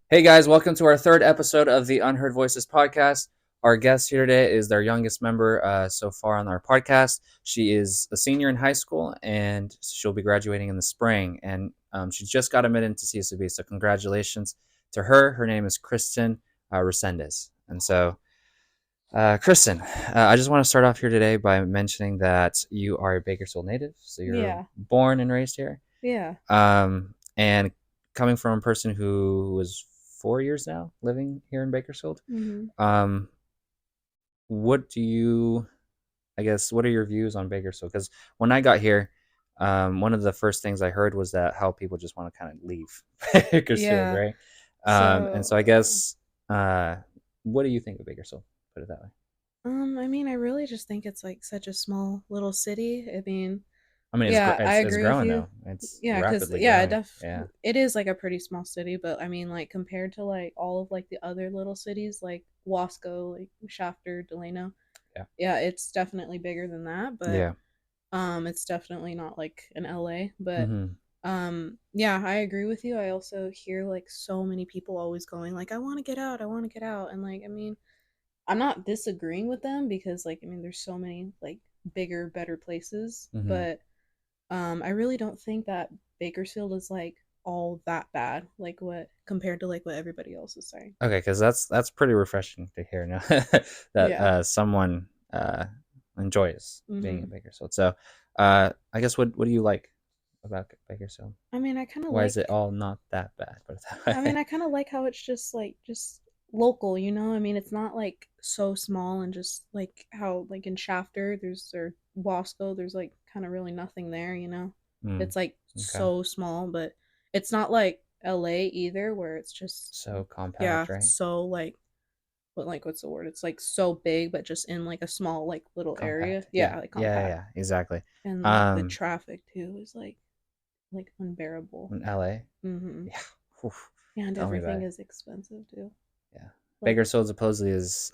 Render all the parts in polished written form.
Hey guys, welcome to our third episode of the Unheard Voices podcast. Our guest here today is their youngest member so far on our podcast. She is a senior in high school and she'll be graduating in the spring. And she just got admitted into CSUB, so congratulations to her. Her name is Kristen Resendez. And so, Kristen, I just want to start off here today by mentioning that you are a Bakersfield native, so you're Yeah, born and raised here. yeah. And coming from a person who was 4 years now living here in Bakersfield, hmm um, what do you, I guess, what are your views on Bakersfield? Because when I got here, one of the first things I heard was that how people just want to kind of leave Bakersfield, Yeah. right? And so I So, guess, uh, what do you think of Bakersfield? Put it that way. I mean, I really just think it's like such a small little city. I mean, I mean, yeah, I it's agree with growing you. though. It's Yeah, because rapidly yeah, growing. Yeah, it is like a pretty small city, but I mean, like compared to like all of like the other little cities like Wasco, like Shafter, Delano, yeah, yeah, it's definitely bigger than that, but yeah. it's definitely not like an LA, but Mm-hmm. yeah, I agree with you. I also hear like so many people always going like I want to get out, I want to get out, and like I mean, I'm not disagreeing with them because like I mean there's so many like bigger better places, Mm-hmm. but I really don't think that Bakersfield is like all that bad like what compared to like what everybody else is saying. Okay, because that's pretty refreshing to hear now that Yeah. someone enjoys being in Mhm. Bakersfield. So, I guess what do you like about Bakersfield? I mean, I kind of Why is it like all not that bad? Put it I that mean, way. I kind of like how it's just like just local, you know? I mean, it's not like so small and just like how like in Shafter there's or Wasco there's like kind of really nothing there, you know? Mm, It's like okay, so small, but it's not like LA either where it's just so yeah, compact, right? so like what's the word? It's like so big but just in like a small like little area. Compact, yeah, Yeah, like yeah, yeah, compact. yeah, exactly. And like the Um, traffic too is like unbearable. in LA, Mhm. yeah, oof, And tell me about everything it. is expensive too. Yeah, Like Bakersfield supposedly is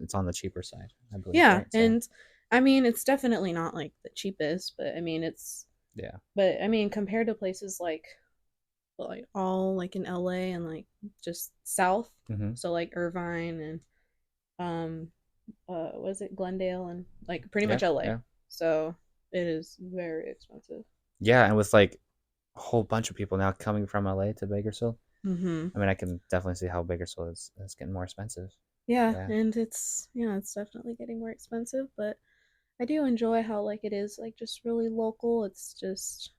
it's on the cheaper side, I believe, yeah, right? So and I mean it's definitely not like the cheapest, but I mean it's yeah, but I mean compared to places like all like in LA and like just south, mm-hmm. so like Irvine and um was it Glendale and like pretty Yeah, much LA. yeah, So it is very expensive. yeah, and with like a whole bunch of people now coming from LA to Bakersfield. Mhm. I mean, I can definitely see how Bakersfield is getting more expensive. Yeah, Yeah, and it's yeah, it's definitely getting more expensive, but I do enjoy how like it is like just really local. It's just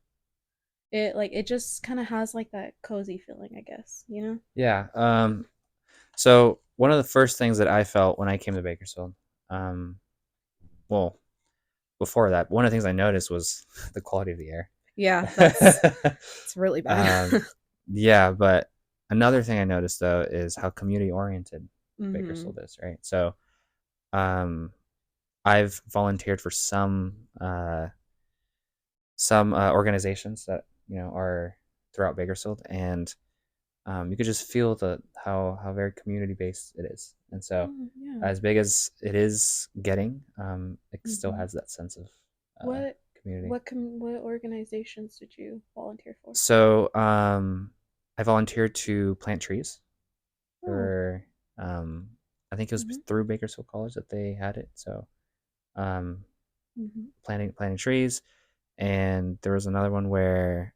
it just kind of has like that cozy feeling, I guess, you know? yeah. So one of the first things that I felt when I came to Bakersfield, um, well, before that, one of the things I noticed was the quality of the air. Yeah, that's it's really bad. um, yeah, but another thing I noticed though is how community oriented Mhm. Bakersfield is, right? So, um, I've volunteered for some organizations that are throughout Bakersfield, and you could just feel the how very community based it is. And so, Oh, yeah. as big as it is getting, it still Mhm. has that sense of uh, What community. what organizations did you volunteer for? So, I volunteered to plant trees Oh. for um, I think it was Mhm. through Bakersfield College that they had it. So, um, Mhm. planting trees, and there was another one where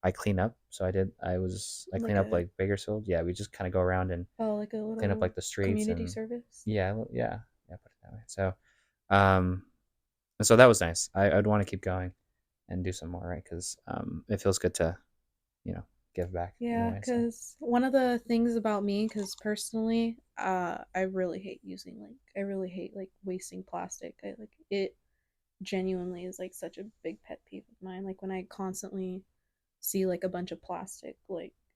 I clean up. So I clean Like up a like Bakersfield. Yeah, we just kind of go around and oh, like a clean up little like the streets community and service? yeah, yeah, put it that way. So, um, and so that was nice. I'd want to keep going and do some more, right? Because it feels good to you know give back in a Yeah, way. So because one of the things about me, because personally, I really hate I really hate like wasting plastic. I like it genuinely is like such a big pet peeve of mine. Like when I constantly see like a bunch of plastic,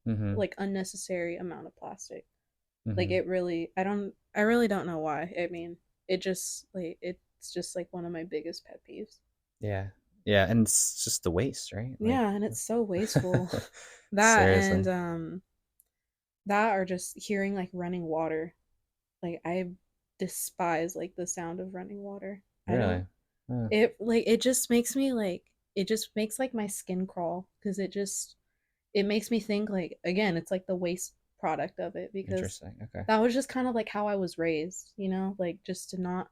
mm-hmm, like unnecessary amount of plastic. Like mm-hmm. it really, I really don't know why. I mean, it just like it's just like one of my biggest pet peeves. Yeah, yeah, and it's just the waste, right? Like Yeah, and it's so wasteful. That and seriously, that or just hearing like running water. Like I despise like the sound of running water. I don't really. Huh. it like it just makes me like it just makes like my skin crawl because it just it makes me think like again, it's like the waste product of it because Interesting. Okay. that was just kind of like how I was raised, like just to not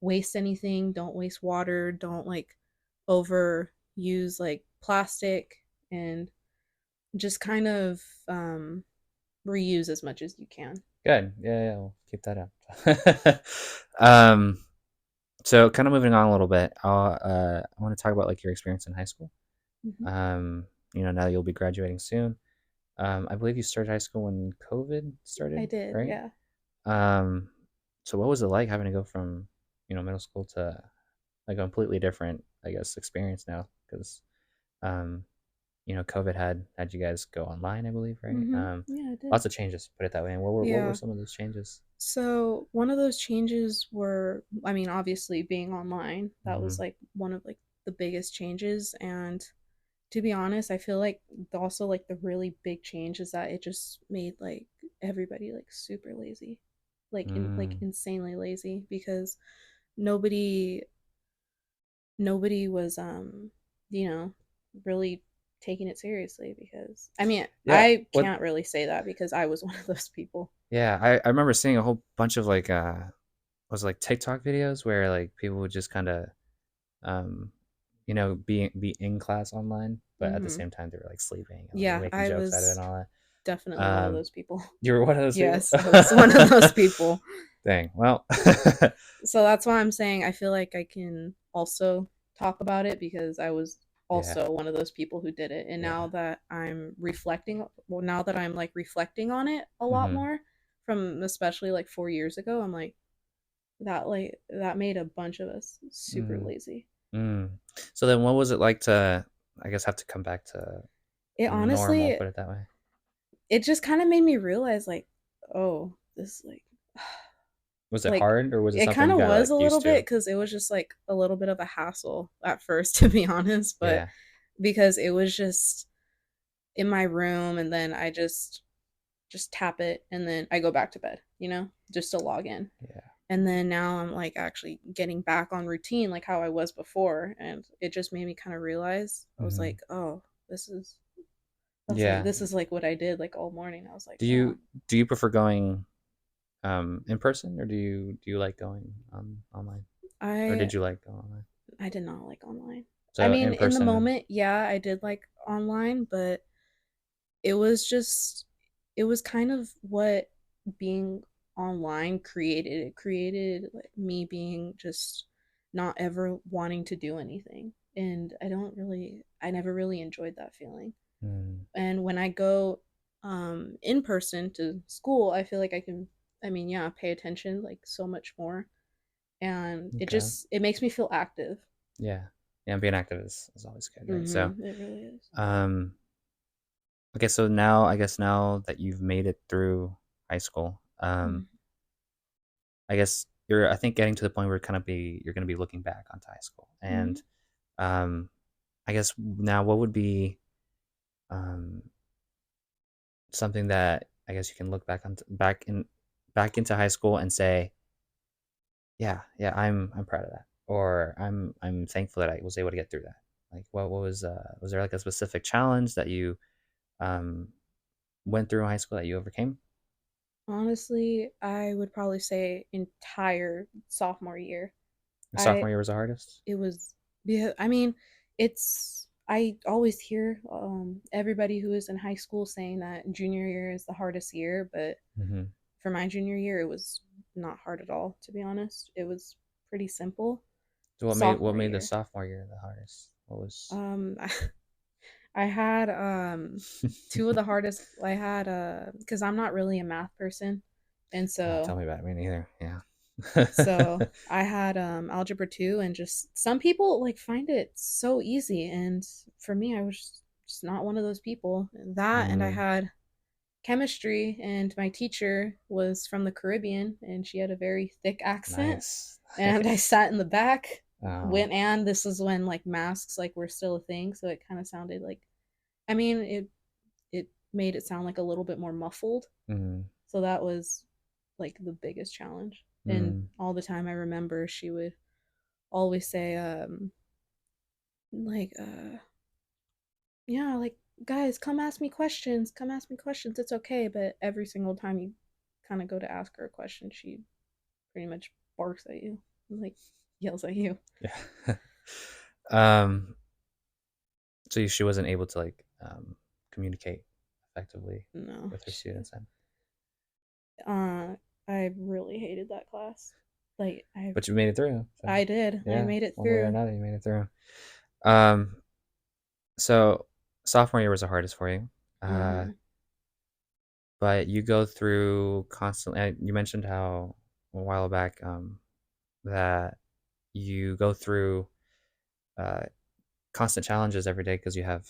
waste anything, don't waste water, don't like overuse like plastic and just kind of reuse as much as you can. Good. Yeah, yeah, we'll keep that up. um, so kind of moving on a little bit, I want to talk about like your experience in high school. Hmm. Um, now you'll be graduating soon. I believe you started high school when COVID I started, did, right? yeah. Um, so what was it like having to go from, middle school to like a completely different, I guess, experience now? Because, um, COVID had you guys go online, I believe, right? Yeah, I did. Lots of changes, put it that way. And what were Yeah. some of those changes? So one of those changes were, I mean, obviously being online. That Mm-hmm. was like one of like the biggest changes. And to be honest, I feel like also like the really big change is that it just made like everybody like super lazy, like Mm. insanely lazy because nobody nobody was you know really taking it seriously because I mean Yeah. I What? can't really say that because I was one of those people. Yeah. I remember seeing a whole bunch of like was it like TikTok videos where like people would just kind of um be in class online, but at the Hmm. same time they were like sleeping and like Yeah, making I jokes at it was and all that. definitely one of Um, those people. you were one of those people. Yes, I was one of those people. Dang. Well, So that's why I'm saying I feel like I can also talk about it because I was yeah, also one of those people who did it. And yeah. now that I'm reflecting, well, now that I'm like reflecting on it a lot Hmm. more from especially like 4 years ago, I'm like that made a bunch of us super Mm, lazy. mm. So then, what was it like to, I guess, have to come back to It normal? honestly, Put it that way. it just kind of made me realize like, oh, this Was it like hard or was it it something kind you of got was like a little used bit to? because it was just like a little bit of a hassle at first to be honest, but Yeah, because it was just in my room and then I just tap it and then I go back to bed, just to log in. yeah. And then now I'm like actually getting back on routine like how I was before and it just made me kind of realize I was Hmm. like, "Oh, this is Yeah. this is like what I did like all morning." I was like, Do "Oh, you prefer going in person or do you like going online or I did you like going online? I did not like online." I So mean, in in the person. moment, yeah, I did like online, but it was just it was kind of what being online created. It created like me being just not ever wanting to do anything. And I never really enjoyed that feeling. Mm, And when I go in person to school, I feel like I can, I mean, yeah, pay attention like so much more. And okay. it makes me feel active. Yeah. Yeah, being active is always good, right? So, It really is. um, okay, so now I guess now that you've made it through high school, Mm-hmm. I guess you're I think getting to the point where you're gonna be looking back onto high school. Mm-hmm. And um I guess now what would be um something that I guess you can look back into high school and say, yeah, yeah, I'm proud of that. Or I'm thankful that I was able to get through that. Like was there like a specific challenge that you um went through in high school that you overcame? Honestly, I would probably say entire sophomore year. I Sophomore year was the hardest. it was yeah, I mean, it's I always hear everybody who is in high school saying that junior year is the hardest year, but Hmm. for my junior year it was not hard at all, to be honest. It was pretty simple. So what Sophomore made the year. sophomore year the hardest? What was? I had two of the hardest I had because I'm not really a math person. And Tell so me about it. Me neither. Yeah. So I had algebra 2 and just some people like find it so easy and for me I was just not one of those people. That and I Mm, had chemistry and my teacher was from the Caribbean and she had a very thick accent nice. and I sat in the back Oh. when and this is when like masks like were still a thing so it kind of sounded like I mean it made it sound like a little bit more muffled. Mm, So that was like the biggest challenge. And mm, all the time I remember she would always say like yeah, like guys, come ask me questions. Come ask me questions. It's okay. But every single time you kind of go to ask her a question, she pretty much barks at you, like yells at you. Yeah. um, so she wasn't able to like communicate effectively No, with her students then. uh, I really hated that class. Like But you made it through. So I did. I yeah, made it one way or through. another, you made it through. Um, so sophomore year was the hardest for you. Uh, Mm-hmm. but you go through constantly. You mentioned how a while back that you go through uh, constant challenges every day because you have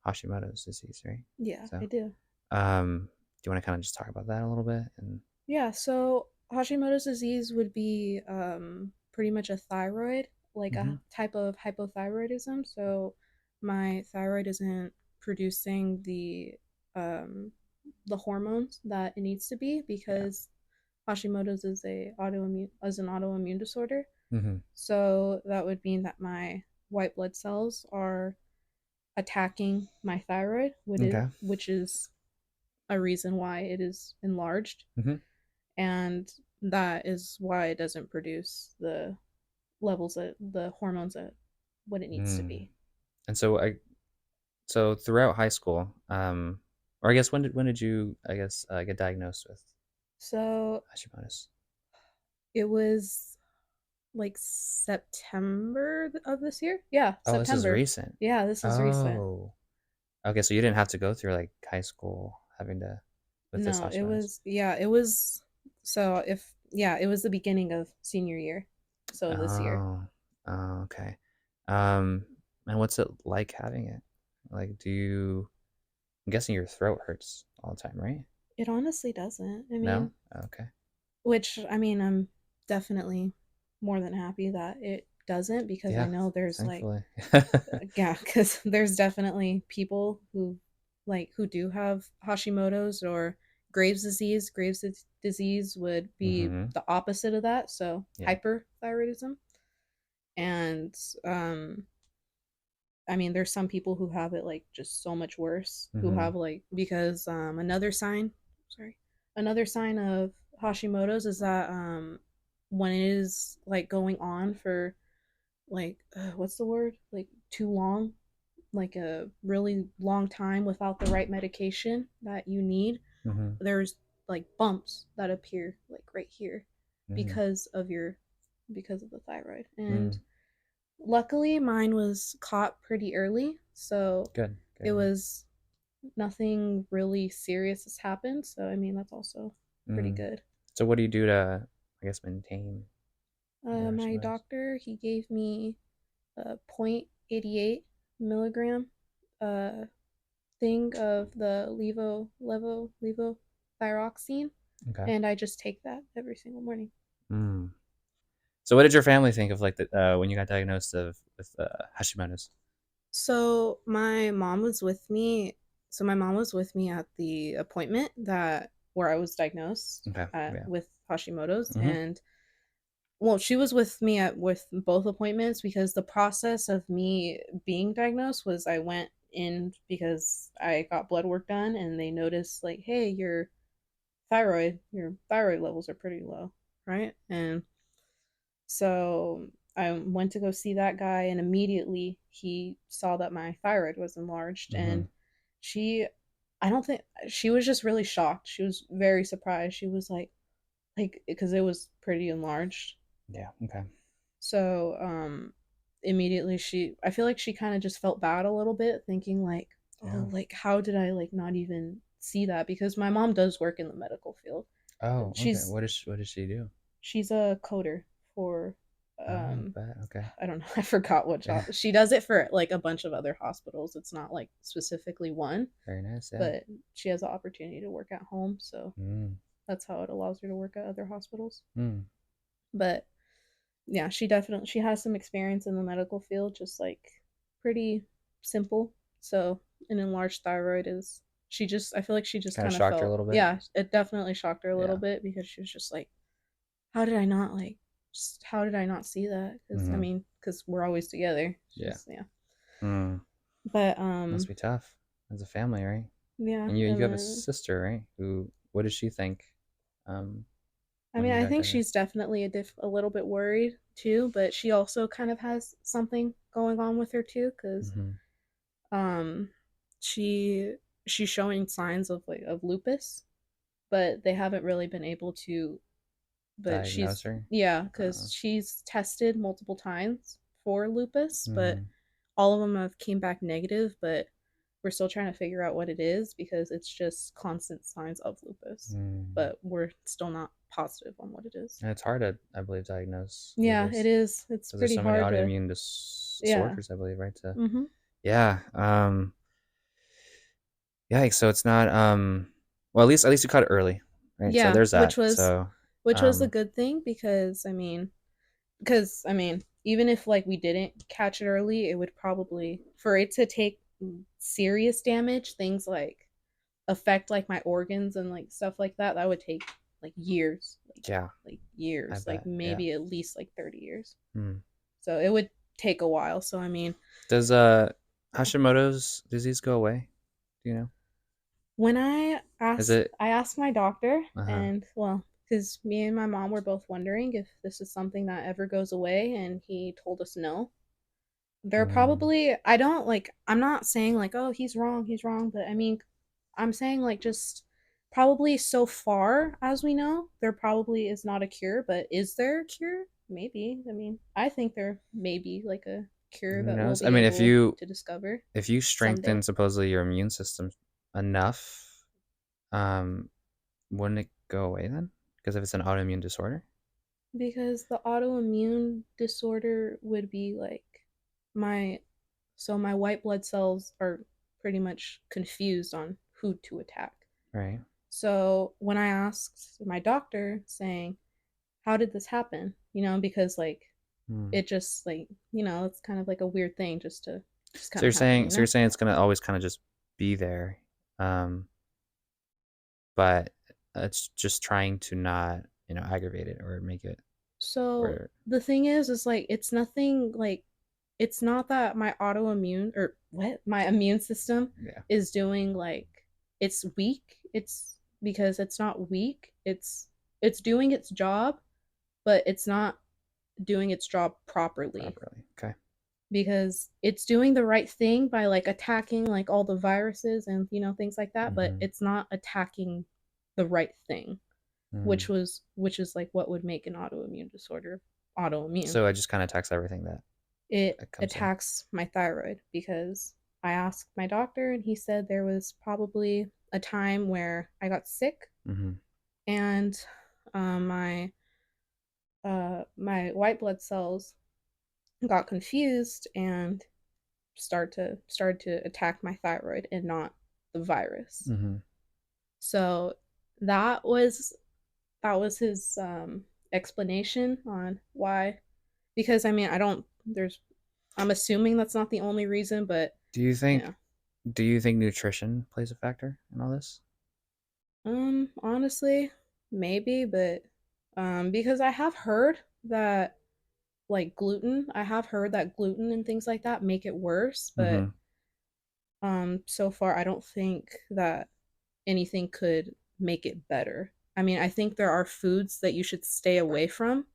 Hashimoto's disease, right? Yeah, So, I do. do you want to kind of just talk about that a little bit? And Yeah, so Hashimoto's disease would be pretty much a thyroid, like mm-hmm. a type of hypothyroidism. So my thyroid isn't producing the hormones that it needs to be Yeah. because Hashimoto's is an autoimmune disorder. Mm-hmm. So that would mean that my white blood cells are attacking my thyroid, Okay. which is a reason why it is enlarged, Mm-hmm. and that is why it doesn't produce the levels that the hormones that what it needs to Mm. be. And so throughout high school, or I guess when did you get diagnosed with So Hashimoto's? it was like September of this year. Yeah, Oh, this is September. recent. Yeah, this is recent. Oh, okay. So you didn't have to go through like high school having to with this No, it Hashimoto's. was yeah, it was so if yeah, it was the beginning of senior year. So this year. Oh, oh, okay. Um, and what's it like having it? Like, I'm guessing your throat hurts all the time, right? It honestly doesn't. I No? mean, Okay. which I mean, I'm definitely more than happy that it doesn't because I Yeah, know there's like thankfully. yeah, because there's definitely people who do have Hashimoto's or Graves' disease. Disease would be Mm-hmm. the opposite of that, so Yeah. hyperthyroidism. And um, I mean, there's some people who have it like just so much worse, who Mm-hmm. have like because sorry, another sign of Hashimoto's is that when it is like going on for like what's the word like too long, like a really long time without the right medication that you need, Mm-hmm. there's like bumps that appear like right here Mm-hmm. because of your because of the thyroid. And Mm. luckily mine was caught pretty early, so Good. it Good. Good. was nothing really serious has happened, so I mean that's also pretty Mm. good. So what do you do to, I guess, maintain your My Hashimoto's? doctor, he gave me a 0.88 milligram uh thing of the levothyroxine, Okay. and I just take that every single morning. Mm. So what did your family think of like the when you got diagnosed with Hashimoto's? So my mom was with me. So my mom was with me at the appointment that where I was diagnosed Okay. Yeah. with Hashimoto's, Mm-hmm. and well, she was with me at with both appointments because the process of me being diagnosed was I went in because I got blood work done and they noticed like, hey, your thyroid levels are pretty low, right? And so I went to go see that guy, and immediately he saw that my thyroid was enlarged. Mm-hmm. And she, I don't think she was just really shocked. She was very surprised. She was like, because it was pretty enlarged. Yeah. Okay. So, immediately I feel like she kind of just felt bad a little bit, thinking like, Yeah. oh, like, how did I like not even see that? Because my mom does work in the medical field. Oh, okay. She's What does she do? she's a coder for Oh, um bet. Okay. I don't know, I forgot what Yeah. job. She does it for like a bunch of other hospitals. It's not like specifically one, Very nice. Yeah. but she has the opportunity to work at home, so Mm. that's how it allows her to work at other hospitals. Mm. But yeah, she has some experience in the medical field, just like pretty simple. So an enlarged thyroid is she just I feel like she just Kind of kind of shocked her a felt little bit. yeah, it definitely shocked her a little Yeah. bit because she was just like, how did I not like how did I not see that? Because I Mm-hmm. mean, because we're always together. It's Yeah. just yeah. Mm. But Must be tough. as a family, right? Yeah, And you and have a then sister, right? Who what does she think? Um, I when mean, you I got think diagnosed? she's definitely a little bit worried too, but she also kind of has something going on with her too, because Mm-hmm. um, she she's showing signs of like of lupus, but they haven't really been able to. But Diagnose she's her. yeah, Uh, because she's tested multiple times for lupus, but mm, all of them have came back negative. But we're still trying to figure out what it is because it's just constant signs of lupus, mm. but we're still not positive on what it is. And it's hard to, I believe, diagnose Yeah, it lupus is. It's because there's pretty so many hard to. autoimmune Yeah. disorders, I believe, right? To Mhm. yeah. Yikes. So it's not well, at least you caught it early, right? So Yeah, there's that. So which was a um good thing because I mean, even if like we didn't catch it early, it would probably for it to take serious damage, things like affect like my organs and like stuff like that, that would take like years, yeah, like I years, like bet. Yeah. maybe at least like 30 years. Hmm. So it would take a while. So I mean, Does Hashimoto's disease go away? Do you know? when Is it I asked my doctor, uh-huh. and well, because me and my mom were both wondering if this is something that ever goes away, and he told us no. They're Mm, probably I don't like I'm not saying like oh he's wrong, but I mean I'm saying like just probably so far as we know, there probably is not a cure, but is there a cure? Maybe. I mean, I think there may be like a cure who that we'll knows? I be mean, able to discover if you someday. strengthen supposedly your immune system enough, um, wouldn't it go away then? Because if it's an autoimmune disorder, Because the autoimmune disorder would be like my my white blood cells are pretty much confused on who to attack. right? So when I asked my doctor saying, how did this happen? Because like Hmm. it just like, it's kind of like a weird thing just to just So kind of happen, you're saying it's gonna always kind of just be there, um, but it's just trying to not, aggravate it or make it So or the thing is like it's nothing like it's not that my autoimmune or what my immune system yeah. is doing like it's weak. It's because it's not weak. It's doing its job, but it's not doing its job properly Properly. Okay. because it's doing the right thing by like attacking like all the viruses and things like that, but Mm-hmm. it's not attacking the right thing, Mm. which is like what would make an autoimmune disorder autoimmune. So it just kind of attacks everything It that comes in. attacks my thyroid because I asked my doctor and he said there was probably a time where I got sick Mm-hmm. and my my white blood cells got confused and started to attack my thyroid and not the virus. Mm-hmm. So that was his explanation on why. Because I mean, I don't. There's. I'm assuming that's not the only reason, but Do you yeah. think do you think nutrition plays a factor in all this? Honestly, maybe, but because I have heard that like gluten, I have heard that gluten and things like that make it worse, but Mm-hmm. so far I don't think that anything could make it better. I mean, I think there are foods that you should stay away from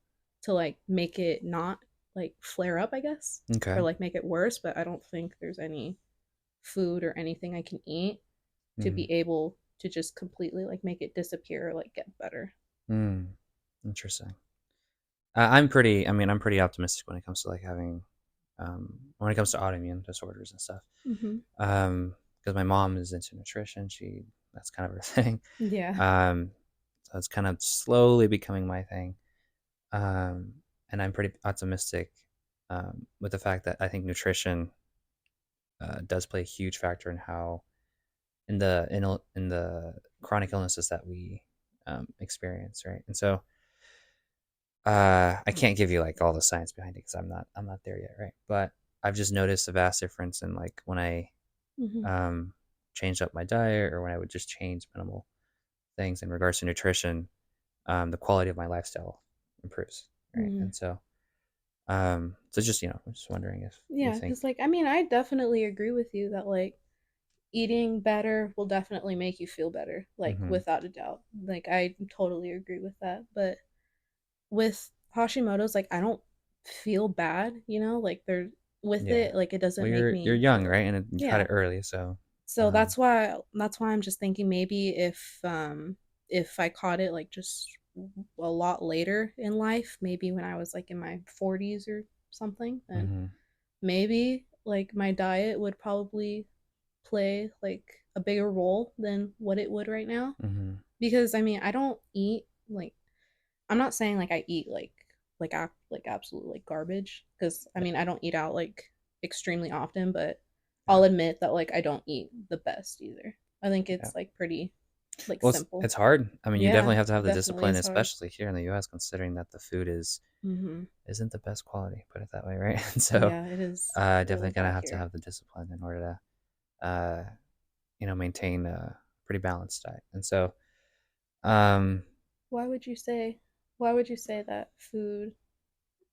to like make it not like flare up, I guess, or Okay. like make it worse, but I don't think there's any food or anything I can eat to Mm. be able to just completely like make it disappear or like get better. Mm. Interesting. I'm pretty optimistic when it comes to like having, when it comes to autoimmune disorders and stuff. Mhm. Because my mom is into nutrition. That's kind of her thing. Yeah. Um, so it's kind of slowly becoming my thing. And I'm pretty optimistic, with the fact that I think nutrition, does play a huge factor in how in the chronic illnesses that we, experience, right? And so I can't give you like all the science behind it because I'm not there yet, right? But I've just noticed a vast difference in like when I, Mhm. um, changed up my diet or when I would just change minimal things in regards to nutrition, the quality of my lifestyle improves, right? Mhm. And so, so just I'm just wondering if you Yeah, think, cuz like I mean, I definitely agree with you that like eating better will definitely make you feel better, like Mm-hmm. without a doubt. Like I totally agree with that. But with Hashimoto's, like I don't feel bad, like they're with Yeah. it, like it Well, doesn't make you're me young, feel right? And you caught yeah. it early, so So that's why I'm just thinking maybe if I caught it like just a lot later in life, maybe when I was like in my 40s or something, then mm-hmm. maybe like my diet would probably play like a bigger role than what it would right now. Mm-hmm. Because I mean, I don't eat like I'm not saying like I eat like absolute like garbage because I Yeah. mean I don't eat out like extremely often, but Yeah. I'll admit that like I don't eat the best either. I think Yeah. it's like pretty like Well, simple. it's hard. I mean, you Yeah, definitely have to have it the definitely discipline, is hard. especially here in the U.S., considering that the food Mm-hmm. isn't the best quality, put it that way, right? And so, Yeah, it is really definitely gonna bad have to here. have the discipline in order to, maintain a pretty balanced diet. And so, um, Why would you say why would you say that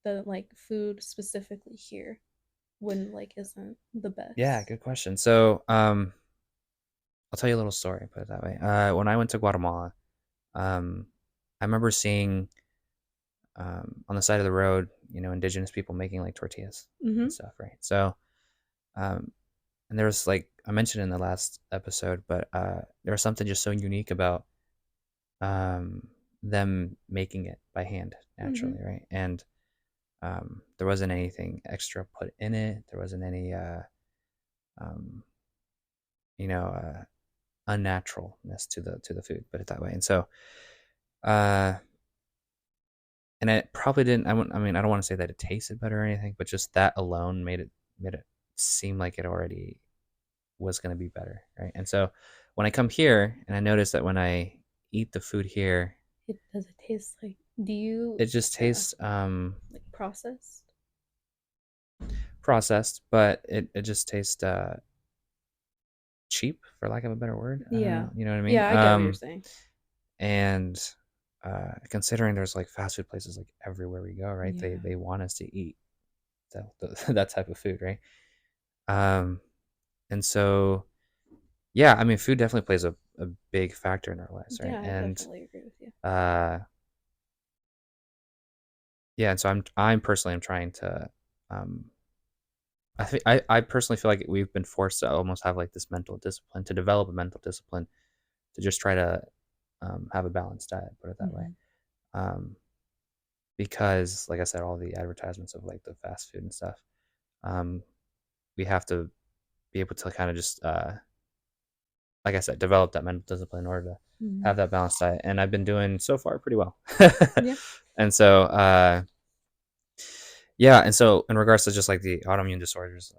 the like food specifically here wouldn't like isn't the yeah, best? good question. So, I'll tell you a little story, put it that way. When I went to Guatemala, um, I remember seeing on the side of the road, indigenous people making like tortillas and Mm-hmm. stuff, right? So, um, and there was like I mentioned in the last episode, but there was something just so unique about um, them making it by hand Mm-hmm. naturally, right? And there wasn't anything extra put in it. There wasn't any, um, you know, unnaturalness to the food, put it that way. And so, uh, and it probably didn't. I mean, I don't want to say that it tasted better or anything, but just that alone made it seem like it already was going to be better, right? And so, when I come here and I notice that when I eat the food here, It does it taste like do you it just tastes like processed? processed, but it just tastes cheap, for lack of a better word. I don't Yeah. know. You know what I mean? Yeah, I get what you're saying. And considering there's like fast food places like everywhere we go, right? They Yeah. they want us to eat that type of food, right? Um, and so yeah, I mean, food definitely plays a big factor in our lives, right? Yeah, I And definitely agree with you. uh, yeah, and so I'm personally I'm trying to um, I personally feel like we've been forced to almost have like this mental discipline to develop a mental discipline to just try to have a balanced diet, put it that way. Mm-hmm. Um, because, like I said, all the advertisements of like the fast food and stuff, um, we have to be able to kind of just, like I said, develop that mental discipline in order to Mm-hmm. have that balanced diet. And I've been doing so far pretty well. Yeah. And so, yeah, and so in regards to just like the autoimmune disorders,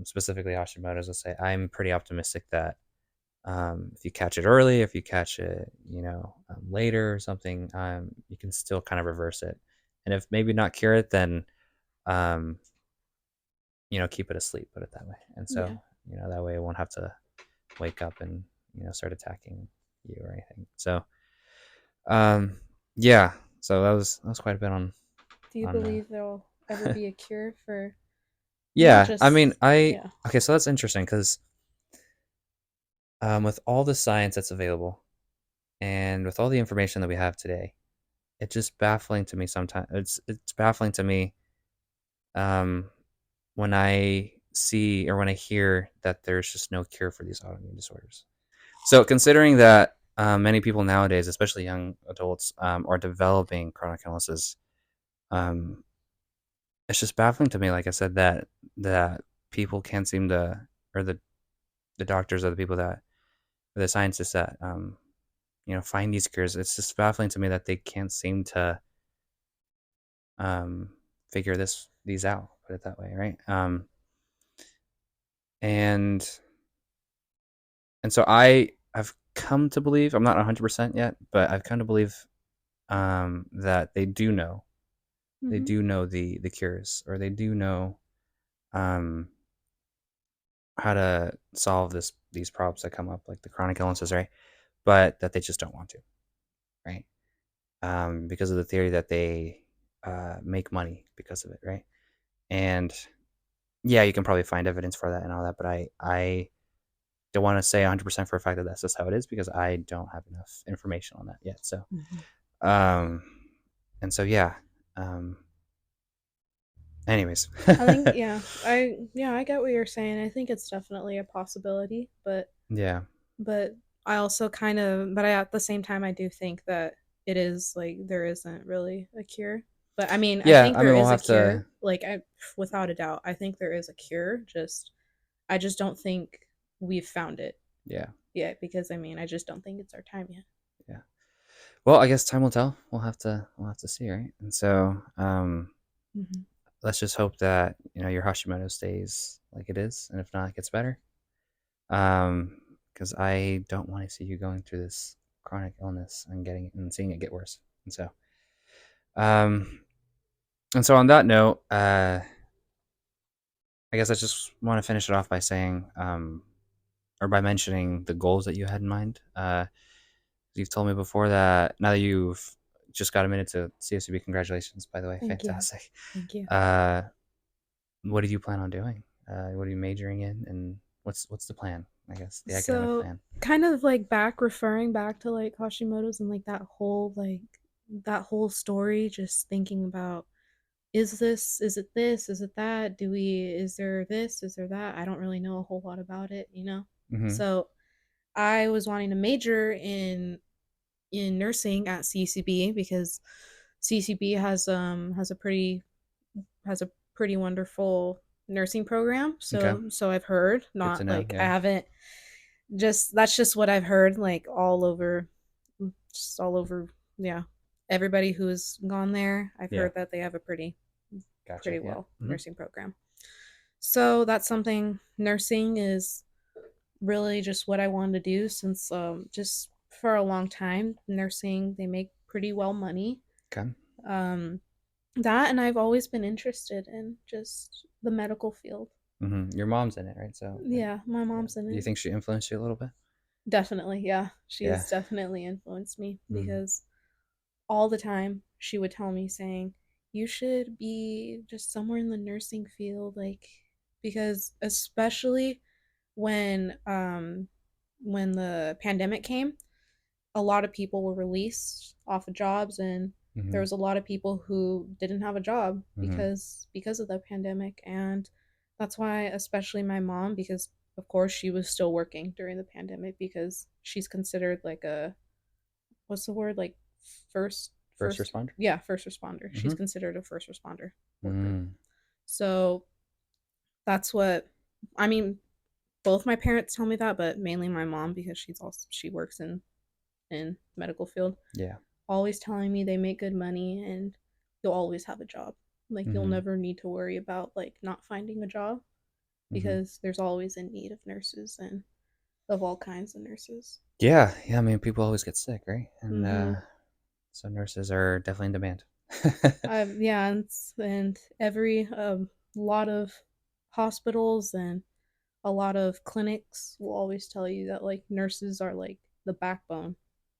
specifically Hashimoto's, let's say, I'm pretty optimistic that if you catch it early, if you catch it, later or something, you can still kind of reverse it. And if maybe not cure it, then um, keep it asleep, put it that way. And Yeah. so, that way it won't have to wake up and start attacking you or anything. So, um, yeah. So that was quite a bit Do you on. believe there'll ever be a cure for not Yeah. I mean, just I yeah. okay. So that's interesting because with all the science that's available and with all the information that we have today, it's just baffling to me sometimes. It's baffling to me um, when I see or when I hear that there's just no cure for these autoimmune disorders. So, considering that many people nowadays, especially young adults, are developing chronic illnesses, um, it's just baffling to me. Like I said, that people can't seem to, or the doctors or the people that, or the scientists that, find these cures. It's just baffling to me that they can't seem to um, figure these out. Put it that way, right? And so I've come to believe I'm not 100% yet, but I've come to believe that they Mm-hmm. do know the cures, or they do know um, how to solve these problems that come up, like the chronic illnesses, right? But that they just don't want to, right? Because of the theory that they make money because of it, right? And yeah, you can probably find evidence for that and all that, but I don't want to say 100% for a fact that that's just how it is because I don't have enough information on that yet. So, Mhm. um, and so yeah. Um, anyways, I think I get what you're saying. I think it's definitely a possibility, yeah, but I also kind of but I at the same time I do think that it is like there isn't really a cure. But I mean, I yeah. think I there mean, we'll is a have cure. to. Like I without a doubt, I think there is a cure. Just I just don't think we've found it Yeah, yet because I mean, I just don't think it's our time yet. yeah. Well, I guess time will tell. We'll have to see, right? And so, Mhm. let's just hope that your Hashimoto stays like it is, and if not, it gets better. Um, because I don't want to see you going through this chronic illness and getting and seeing it get worse. And so, um, and so on that note, I guess I just want to finish it off by saying, or by mentioning the goals that you had in mind. You've told me before that now that you've just got a minute to CSUB, congratulations, by the way, Thank you. fantastic. Thank you. Uh, what do you plan on doing? What are you majoring in, and what's the plan? I guess the academic So plan. kind of like back referring back to like Hashimoto's and like that whole story, just thinking about is it this, is it that, do we is there this, is there that, I don't really know a whole lot about it, you know. Mm-hmm. So I was wanting to major in nursing at CCB because CCB has a pretty wonderful nursing program. Okay. So I've heard, Good to not know. like I Yeah. haven't just that's just what I've heard like all over, yeah. Everybody who's gone there, I've Yeah. heard that they have a Gotcha. pretty Yeah. well Mm-hmm. nursing program. So that's something nursing is really just what I wanted to do since just for a long time nursing they make pretty well money. Okay. Um that and I've always been interested in just the medical field. Mm-hmm. Your mom's in it, right? So, Yeah, my yeah. mom's in Do you it. think she influenced you a little bit? Definitely, yeah. She Yeah. has definitely influenced me Mm-hmm. because all the time she would tell me saying, "You should be just somewhere in the nursing field like because especially when the pandemic came, a lot of people were released off of jobs and there Mm-hmm. was a lot of people who didn't have a job Mm-hmm. because of the pandemic and that's why especially my mom because of course she was still working during the pandemic because she's considered like a what's the word like first First first responder. yeah first responder Mm-hmm. she's considered a first responder worker Mm. so that's what I mean both my parents tell me that but mainly my mom because she works in medical field Yeah. always telling me they make good money and you'll always have a job. Like you'll Mm-hmm. never need to worry about like not finding a job Mm-hmm. because there's always in need of nurses and of all kinds of nurses. Yeah. Yeah. I mean, people always get sick, right? And Mm-hmm. so nurses are definitely in demand. Yeah, and every lot of hospitals and a lot of clinics will always tell you that like nurses are like the backbone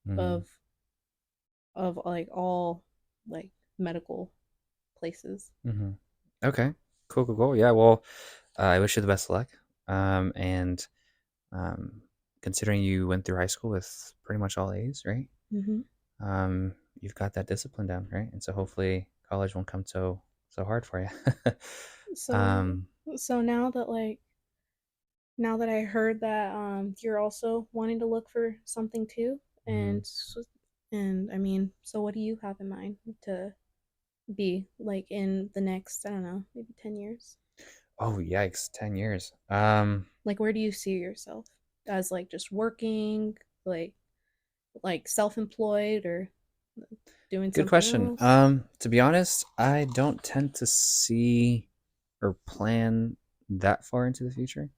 Mm-hmm. of like all like medical places. Mm-hmm. Okay. Cool. Cool. Cool. Yeah. Well, I wish you the best of luck. And um, considering you went through high school with pretty much all A's, right? Mm-hmm. You've got that discipline down, right? And so hopefully college won't come so hard for you. So um, so now that I heard that you're also wanting to look for something too, mhm. and I mean, so what do you have in mind to be like in the next I don't know maybe 10 years? Oh yikes, 10 years. Like where do you see yourself as like just working like self-employed or doing Good something question. else? To be honest, I don't tend to see or plan that far into the future.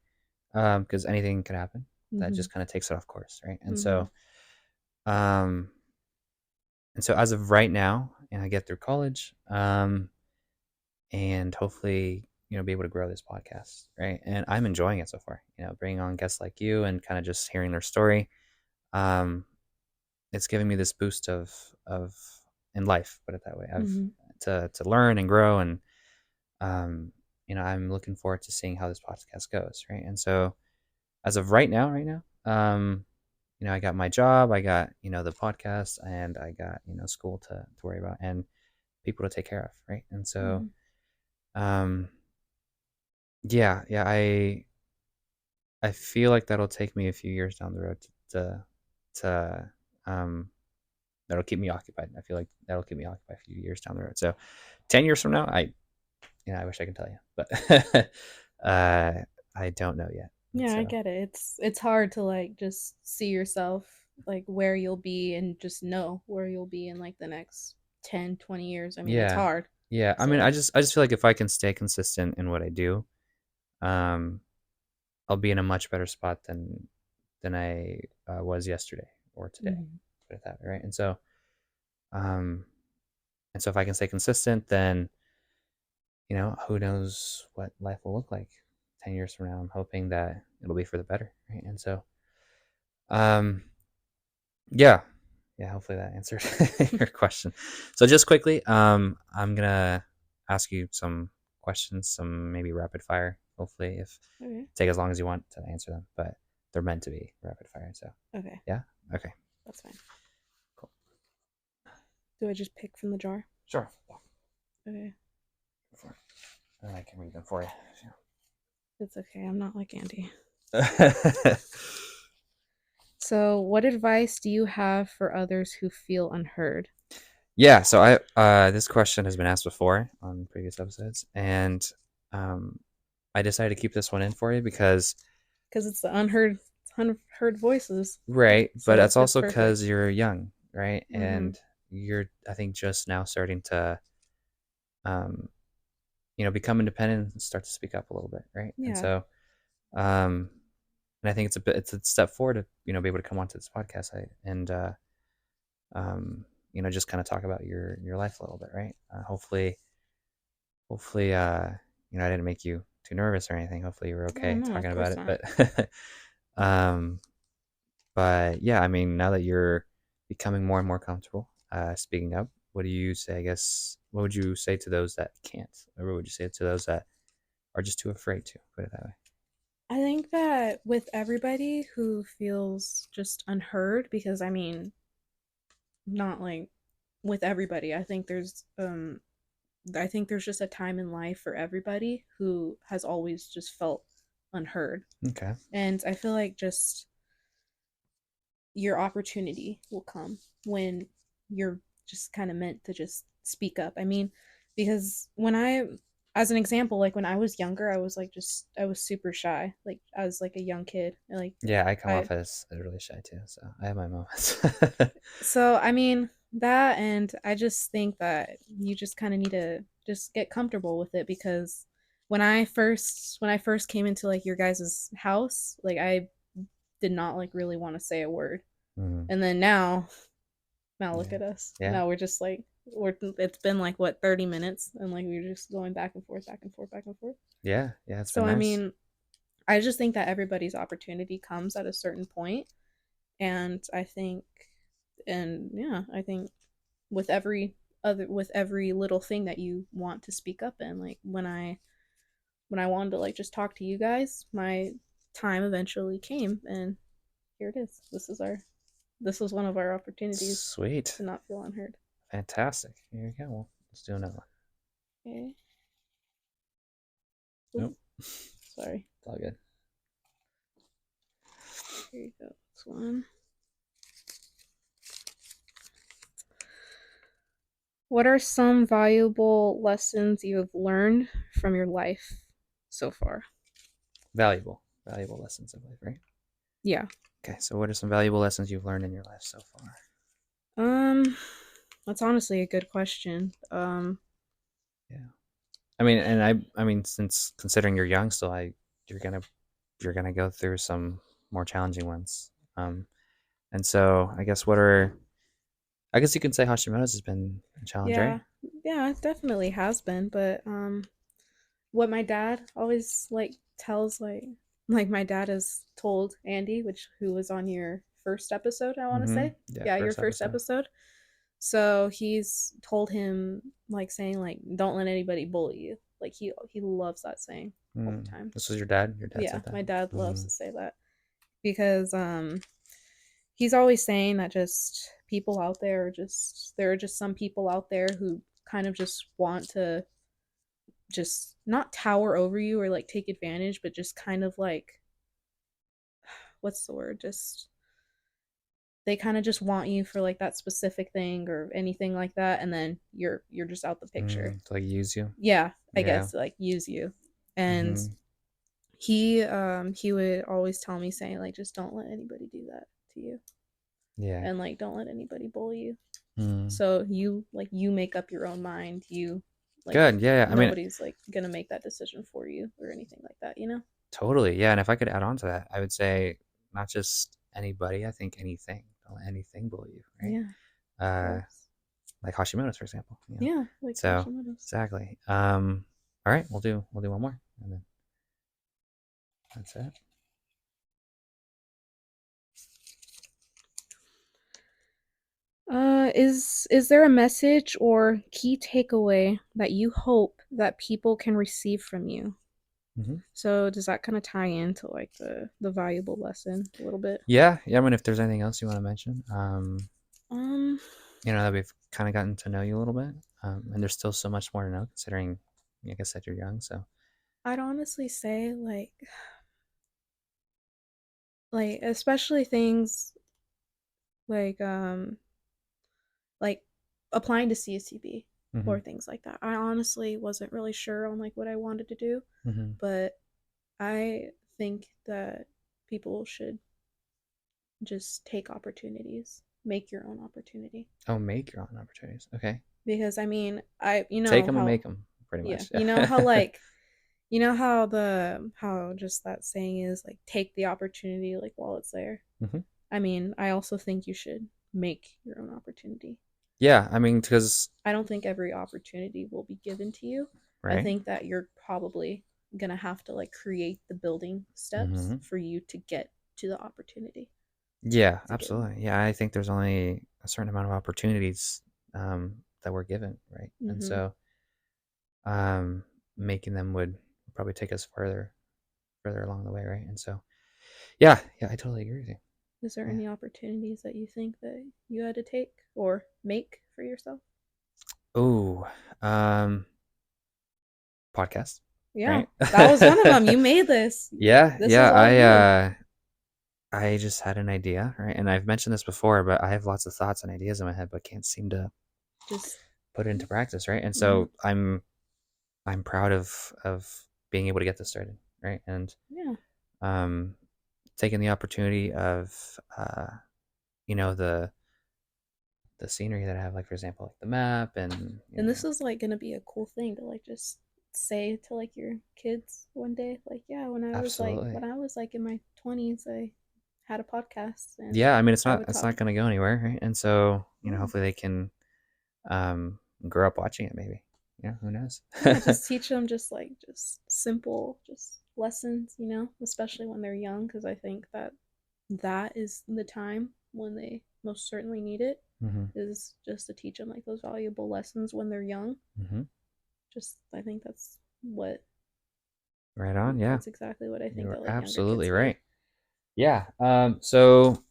Because anything could happen. That Mm-hmm. just kind of takes it off course, right? Mm-hmm. Um, and so as of right now, and I get through college, and hopefully, be able to grow this podcast, right? And I'm enjoying it so far. Bringing on guests like you and kind of just hearing their story. Um, it's giving me this boost of in life, put it that way. I've Mm-hmm. to learn and grow, and um, I'm looking forward to seeing how this podcast goes, right? And so as of right now, I got my job, I got the podcast, and I got school to worry about and people to take care of, right? And so, Mm-hmm. um, yeah, I feel like that'll take me a few years down the road to um that'll keep me occupied. I feel like that'll keep me occupied a few years down the road. So 10 years from now, I wish I could tell you, but uh, I don't know yet. And Yeah, I so get it. It's hard to like just see yourself like where you'll be and just know where you'll be in like the next 10, 20 years. I mean, it's yeah, hard. yeah. I mean, So, I just feel like if I can stay consistent in what I do, um, I'll be in a much better spot than I was yesterday or today. mhm. Put it that way, right? Um, and so if I can stay consistent, then who knows what life will look like 10 years from now. I'm hoping that it'll be for the better, right? And so, um, yeah, yeah. Hopefully that answered your question. So just quickly, I'm gonna ask you some questions, some maybe rapid fire. Hopefully, if Okay. take as long as you want to answer them, but they're meant to be rapid fire. So Okay. yeah, okay, That's fine. cool. Do I just pick from the jar? Sure. Yeah, Okay. go for it. And I can read them for you. It's okay. I'm not like Andy. Yeah. So, what advice do you have for others who feel unheard? Yeah, so I this question has been asked before on previous episodes, and um, I decided to keep this one in for you because Because it's the unheard voices. right, but So it that's fits also perfect. because you're young, right, Mm-hmm. and you're I think just now starting to um, become independent and start to speak up a little bit, right, and Yeah. so um, and I think it's a step forward to be able to come onto this podcast and um, just kind of talk about your life a little bit, right? Hopefully, I didn't make you too nervous or anything. Hopefully, you were Oh okay no, of talking about course it. not. Um, but yeah, I mean, now that you're becoming more and more comfortable speaking up, what do you say? I guess what would you say to those that can't, or what would you say to those that are just too afraid to put it that way? I think that with everybody who feels just unheard, because I mean, not like with everybody. I think there's just a time in life for everybody who has always just felt unheard. Okay. And I feel like just your opportunity will come when you're just kind of meant to just speak up. I mean, because as an example, like when I was younger, I was super shy, like as like a young kid, like Yeah, I come I off as really shy too, so I have my moments. so I mean that, and I just think that you just kind of need to just get comfortable with it because when I first came into like your guys' house, like I did not like really want to say a word, Mhm. and then now look Yeah. at us. Yeah. Now we're just like we're it's been like what 30 minutes and like we're just going back and forth, back and forth, back and forth. Yeah. Yeah. It's So been I nice. mean, I just think that everybody's opportunity comes at a certain point, and I think, and yeah, I think with every little thing that you want to speak up in, like when I wanted to like just talk to you guys, my time eventually came, and here it is. This was one of our opportunities Sweet. to not feel unheard. Fantastic. Here you go. Well, let's do another one. Okay. Ooh, Nope. sorry. It's all good. Here you go. This one. What are some valuable lessons you have learned from your life so far? Valuable lessons of life, right? Yeah. Okay, so what are some valuable lessons you've learned in your life so far? Um, that's honestly a good question. Yeah, I mean, and I mean, since considering you're young still, you're gonna you're gonna go through some more challenging ones. And so I guess I guess you can say Hashimoto's has been a challenge, right? Yeah, yeah, it definitely has been. But what my dad always like tells like my dad has told Andy, which who was on your first episode, I want to Mm-hmm. say, Yeah, yeah, your first first episode. episode. So he's told him like saying like don't let anybody bully you. Like he loves that saying all the time. This was your dad. Your dad Yeah, said that. my dad loves Mm, to say that. because he's always saying that just people out there are just there are just some people out there who kind of just want to just not tower over you or like take advantage, but just kind of like what's the word? Just they kind of just want you for like that specific thing or anything like that, and then you're just out the picture. To like use you. Yeah, I Yeah. guess like use you. And Mm-hmm. he would always tell me saying like just don't let anybody do that to you, Yeah. and like don't let anybody bully you. Mm. So you make up your own mind. You like Good. Yeah, yeah. I mean, nobody's like gonna make that decision for you or anything like that, you know? totally. Yeah, and if I could add on to that, I would say not just anybody. I think anything. Don't let anything bully you, right? Yeah, of Uh, course. like Hashimoto's, for example. You know. Yeah, like So Hashimoto's. exactly. All right, we'll do one more, and then that's it. Is there a message or key takeaway that you hope that people can receive from you? Mm-hmm. So does that kind of tie into like the valuable lesson a little bit? Yeah, yeah. I mean, if there's anything else you want to mention, Um, that we've kind of gotten to know you a little bit, and there's still so much more to know, considering, like I said, you're young. So. I'd honestly say like especially things like like applying to CSUB Mm-hmm. or things like that. I honestly wasn't really sure on like what I wanted to do, Mm-hmm. but I think that people should just take opportunities, make your own opportunity. Oh, make your own opportunities. Okay. Because I mean, I you Take know them and how make them, pretty yeah, much. you know how like you know how the how just that saying is like take the opportunity like while it's there. Hmm. I mean, I also think you should make your own opportunity. Yeah, I mean, because I don't think every opportunity will be given to you. I right. think that you're probably gonna have to like create the building steps Hmm. for you to get to the opportunity Yeah, to given. absolutely. Yeah, I think there's only a certain amount of opportunities that we're given, right? And Mm-hmm. so um, making them would probably take us further along the way, right? And so, yeah, yeah, I totally agree with you. Is there Yeah. any opportunities that you think that you had to take or make for yourself? Oh, um, podcast, Yeah, right? that was one of them. You made this. Yeah, This yeah. is all you. I just had an idea, right? And I've mentioned this before, but I have lots of thoughts and ideas in my head, but can't seem to Just put it into practice, right? And mm-hmm. so I'm proud of being able to get this started, right? And Yeah. um, taking the opportunity of the scenery that I have, like for example, like the map, and And this is like gonna be a cool thing to like just say to like your kids one day. Like, yeah, absolutely, when I was like in my 20s, I had a podcast and yeah. I mean, it's I not would it's talk. not going to go anywhere, right? And so Yeah. hopefully they can um, grow up watching it, maybe. Yeah, who knows? Yeah, just teach them just like just simple just lessons, you know, especially when they're young because I think that that is the time when they most certainly need it Hmm. is just to teach them like those valuable lessons when they're young. Hmm. Just I think Right on. Yeah, that's exactly what I think you're that like younger absolutely kids need. right. Yeah. So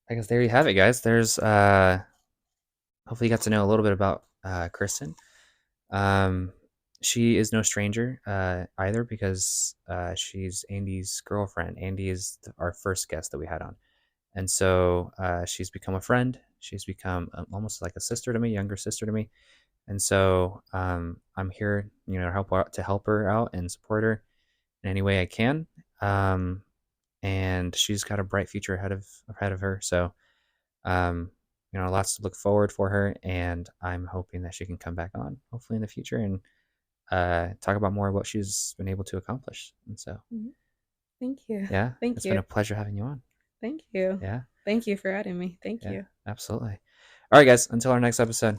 I guess there you have it, guys. There's hopefully you got to know a little bit about Kristen. Um, she is no stranger either because she's Andy's girlfriend. Andy is our first guest that we had on, and so she's become a friend. She's become almost like a sister to me, younger sister to me, and so I'm here, to help her out and support her in any way I can. Um, and she's got a bright future ahead of her. So lots to look forward for her, and I'm hoping that she can come back on, hopefully in the future, and talk about more of what she's been able to accomplish. And so, Mhm. Thank you. yeah, Thank it's been you. a pleasure having you on. Thank you. Yeah, Thank you for adding me. Thank yeah, you. absolutely. All right, guys, until our next episode.